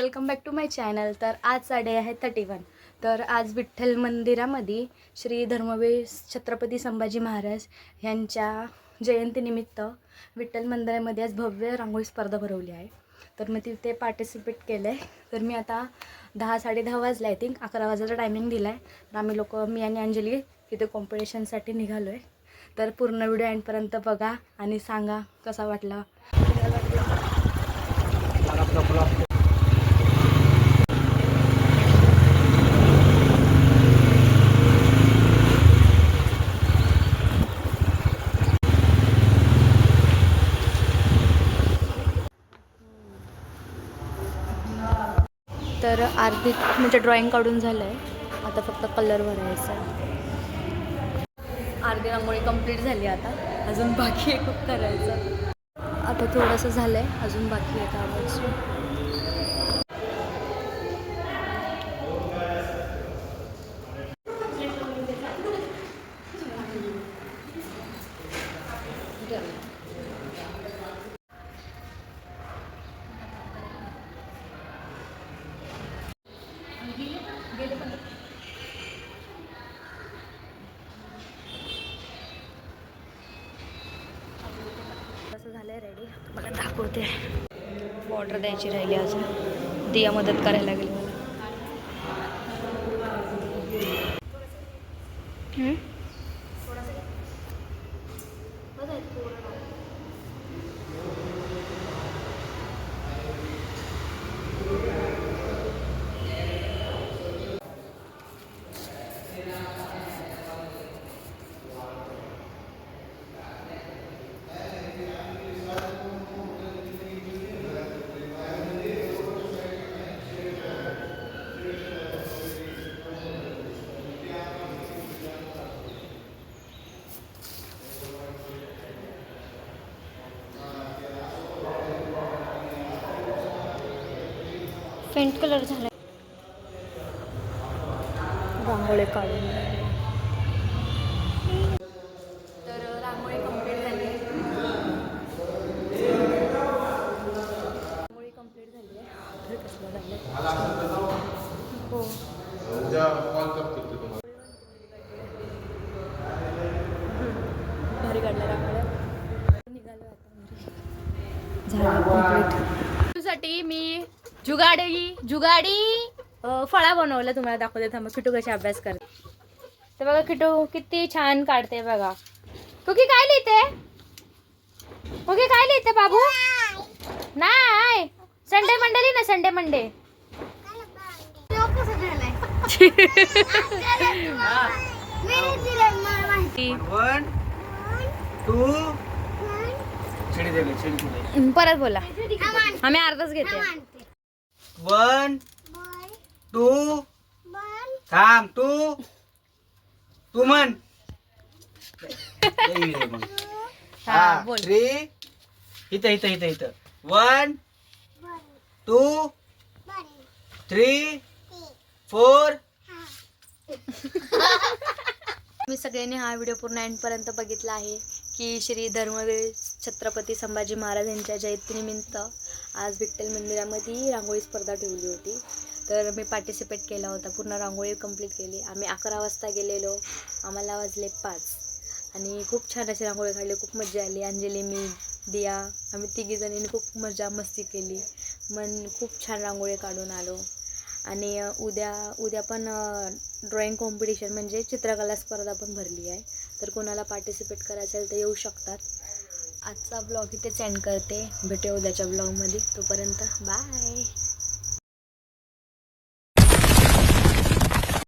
Welcome back to my channel. तर आजचा day आहे 31। तर आज विठ्ठल मंदिरामध्ये श्री धर्मवीर छत्रपती संभाजी महाराज यांच्या जयंतीनिमित्त विठ्ठल मंदिरामध्ये आज भव्य रांगोळी स्पर्धा भरवली आहे। तर मी तिथे पार्टिसिपेट केलं आहे। तर मी आता 10-10:30 वाजले, आय थिंक 11 वाजायचा टायमिंग दिला आहे। तर आम्ही लोक, मी आणि अंजली तिथे कॉम्पिटिशनसाठी निघालो आहे। तर पूर्ण व्हिडिओ एंडपर्यंत बघा आणि सांगा कसा वाटला। तर अर्धी म्हणजे ड्रॉइंग काढून झालं आहे, आता फक्त कलर भरायचा आहे। अर्धी रांगोळी कंप्लीट झाली, आता अजून बाकी आहे खूप करायचं। आता थोडंसं झालं आहे, अजून बाकी आहे काढायचं। असं झालंय रेडी, मला दाखवते। ऑर्डर द्यायची राहिली अजून, दिया मदत करायला लागेल मला। पेंट कलर झाला, रांगोळी काढून। तर रांगोळी कंप्लीट झाली आहे, रांगोळी कंप्लीट झाली आहे। कसलं झालं हो, भारी काढल्या रांगोळ्या। निघालो आता झालं कंप्लीट। तुझ्यासाठी मी जुगाडी फळा बनवला, तुम्हाला दाखवते थांबा। किटू कशी अभ्यास करते ते बघा, किटू किती छान काढते बघा। कुकी काय लिहिते, कुकी काय लिहिते बाबू? नाही, संडे मंडे लिहि ना, संडे मंडे। 1 2 परत बोला, आम्ही अर्धच घेते। 1 2 थांब, तू म्हण। हा बोल। 3 इथं 1 2 3 4। मी सगळ्यांनी हा व्हिडिओ पूर्ण एंडपर्यंत बघितला आहे की श्री धर्मवीर छत्रपती संभाजी महाराज यांच्या जयंतीनिमित्त आज विठ्ठल मंदिरामध्ये रांगोळी स्पर्धा ठेवली होती। तर मी पार्टिसिपेट केला होता, पूर्ण रांगोळी कंप्लीट केली। आम्ही 11 वाजता गेलेलो, आम्हाला वाजले 5 आणि खूप छान अशी रांगोळी काढली, खूप मजा आली। अंजली, मी, दिया, आम्ही तिघीजणींनी खूप मजा मस्ती केली, खूप छान रांगोळी काढून आलो। आणि उद्या पण ड्रॉइंग कॉम्पिटिशन म्हणजे चित्रकला स्पर्धा पण भरली आहे। तर कोणाला पार्टिसिपेट करायचं असेल तर येऊ शकतात। आजचा ब्लॉग इथेच एंड करते, भेटूया उद्याच्या ब्लॉगमध्ये। तोपर्यंत बाय।